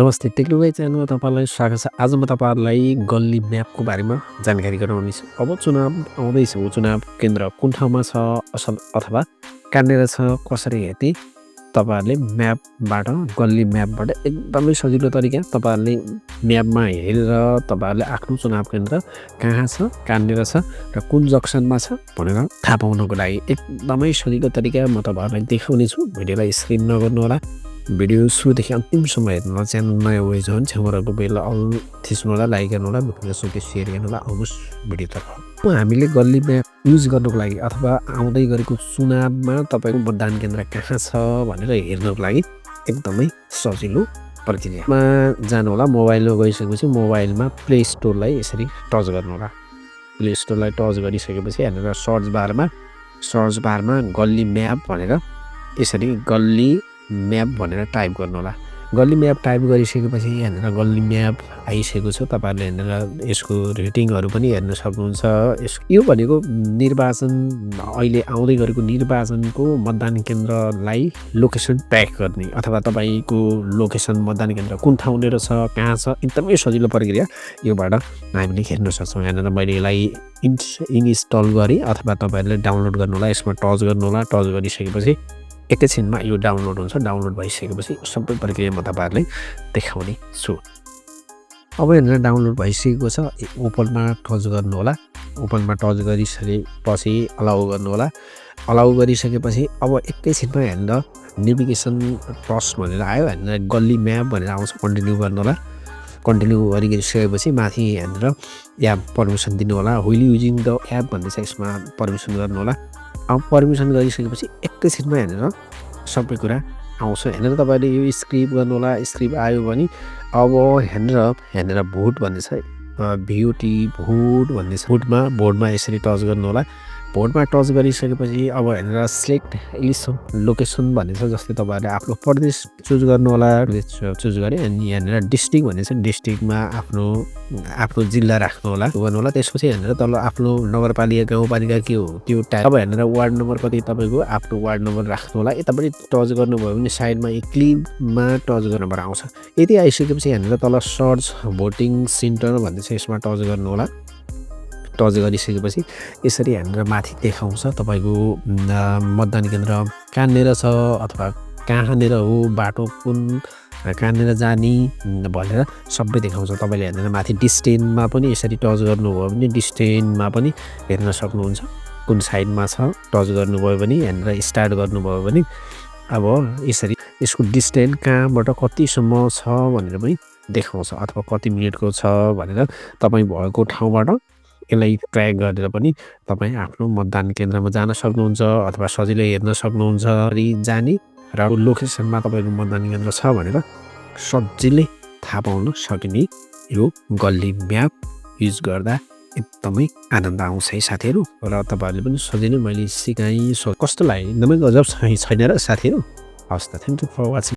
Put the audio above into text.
नमस्ते टेक्नोलोजी च्यानलमा तपाईँलाई स्वागत छ। आज म तपाईँहरूलाई गल्ली म्यापको बारेमा जानकारी गराउनेछु। अब चुनाव आउँदैछ, चुनाव केन्द्र कुन ठाउँमा छ अथवा कहाँनिर छ कसरी हेर्ने तपाईँहरूले म्यापबाट गल्ली म्यापबाट एकदमै सजिलो तरिका तपाईँहरूले म्यापमा हेरेर तपाईँहरूले आफ्नो चुनाव केन्द्र कहाँ छ कहाँनिर छ र कुन जक्सनमा छ भनेर थाहा पाउनको लागि एकदमै सजिलो तरिका म तपाईँहरूलाई देखाउनेछु। भिडियोलाई स्क्रिन नगर्नु होला, भिडियो सुरुदेखि अन्तिमसम्म हेर्नु होला। च्यानल नयाँ भए झन् छेउराको बेल अल थिच्नु होला, लाइक गर्नु होला, फेसबुकले सेयर गर्नु होला। आउनुहोस् भिडियोतर्फ। हामीले गल्ली म्याप युज गर्नुको लागि अथवा आउँदै गरेको चुनावमा तपाईँको मतदान केन्द्र कहाँ छ भनेर हेर्नुको लागि एकदमै सजिलो प्रक्रियामा जानु होला। मोबाइलमा गइसकेपछि मोबाइलमा प्ले स्टोरलाई यसरी टच गर्नु होला। प्ले स्टोरलाई टच गरिसकेपछि यहाँनिर सर्च बारमा गल्ली म्याप भनेर यसरी गल्ली म्याप भनेर टाइप गर्नु होला। गल्ली म्याप टाइप गरिसकेपछि यहाँनिर गल्ली म्याप आइसकेको छ। तपाईँहरूले यहाँनिर यसको रेटिङहरू पनि हेर्न सक्नुहुन्छ। यो भनेको निर्वाचन अहिले आउँदै गरेको निर्वाचनको मतदान केन्द्रलाई लोकेसन ट्र्याक गर्ने अथवा तपाईँको लोकेसन मतदान केन्द्र कुन ठाउँनिर छ कहाँ छ एकदमै सजिलो प्रक्रिया योबाट हामीले हेर्न सक्छौँ। यहाँनिर मैले यसलाई इन्स्टल गरेँ अथवा तपाईँहरूले डाउनलोड गर्नु होला। यसमा टच गर्नु होला। टच गरिसकेपछि एकैछिनमा यो डाउनलोड हुन्छ। डाउनलोड भइसकेपछि सबै प्रक्रिया म तपाईँहरूलाई देखाउने छु। अब यहाँनिर डाउनलोड भइसकेको छ। ओपनमा टच गर्नु होला। ओपनमा टच गरिसकेपछि अलाउ गर्नु होला। अलाउ गरिसकेपछि अब एकैछिनमा यहाँनिर नेभिगेसन प्लस भनेर आयो। यहाँनिर गल्ली म्याप भनेर आउँछ। कन्टिन्यू गर्नु होला। कन्टिन्यू गरिसकेपछि माथि यहाँनिर एप पर्मिसन दिनु होला। विल युजिङ द एप भन्ने छ, यसमा पर्मिसन गर्नु होला। अब पर्मिसन गरिसकेपछि एकैछिनमा यहाँनिर सबै कुरा आउँछ। यहाँनिर तपाईँले यो स्क्रिप गर्नु होला। स्क्रिप आयो भने अब यहाँनिर भोट भन्ने छ, भिओटी भोट भन्ने छ। भोटमा यसरी टच गर्नु होला। भोटमा टच गरिसकेपछि अब यहाँनिर सिलेक्ट लोकेसन भन्ने छ। जस्तै तपाईँहरूले आफ्नो प्रदेश चुज गर्नु होला। चुज गरे अनि यहाँनिर डिस्ट्रिक्ट भन्ने छ। डिस्ट्रिक्टमा आफ्नो जिल्ला राख्नु होला गर्नु होला। त्यसपछि यहाँनिर तल आफ्नो नगरपालिका गाउँपालिका के हो त्यो टाइप। अब यहाँनिर वार्ड नम्बर कति तपाईँको आफ्नो वार्ड नम्बर राख्नु होला। यतापट्टि टच गर्नुभयो भने साइडमा क्लिपमा टच गर्नुपर्ने आउँछ। यति आइसकेपछि यहाँनिर तल सर्च भोटिङ सेन्टर भन्ने छ, यसमा टच गर्नु होला। टच गरिसकेपछि यसरी यहाँनिर माथि देखाउँछ तपाईँको मतदान केन्द्र कहाँनिर छ अथवा कहाँनिर हो, बाटो कुन कहाँनिर जाने भनेर सबै देखाउँछ। तपाईँले यहाँनिर माथि डिस्टेन्समा पनि यसरी टच गर्नुभयो भने डिस्टेन्समा पनि हेर्न सक्नुहुन्छ कुन साइडमा छ। टच गर्नुभयो भने यहाँनिर स्टार्ट गर्नुभयो भने अब यसरी यसको डिस्टेन्स कहाँबाट कतिसम्म छ भनेर पनि देखाउँछ अथवा कति मिनटको छ भनेर तपाईँ भएको ठाउँबाट यसलाई ट्र्याक गरेर पनि तपाईँ आफ्नो मतदान केन्द्रमा जान सक्नुहुन्छ अथवा सजिलै हेर्न सक्नुहुन्छ। जाने र लोकेसनमा तपाईँको मतदान केन्द्र छ भनेर सजिलै थाहा पाउन सकिने यो गल्ली म्याप युज गर्दा एकदमै आनन्द आउँछ है साथीहरू। र तपाईँहरूले पनि सजिलै मैले सिकाएँ। कस्तो लाग्यो? एकदमै गजब छैन र साथीहरू? हस् त, थ्याङ्क यू फर वाचिङ।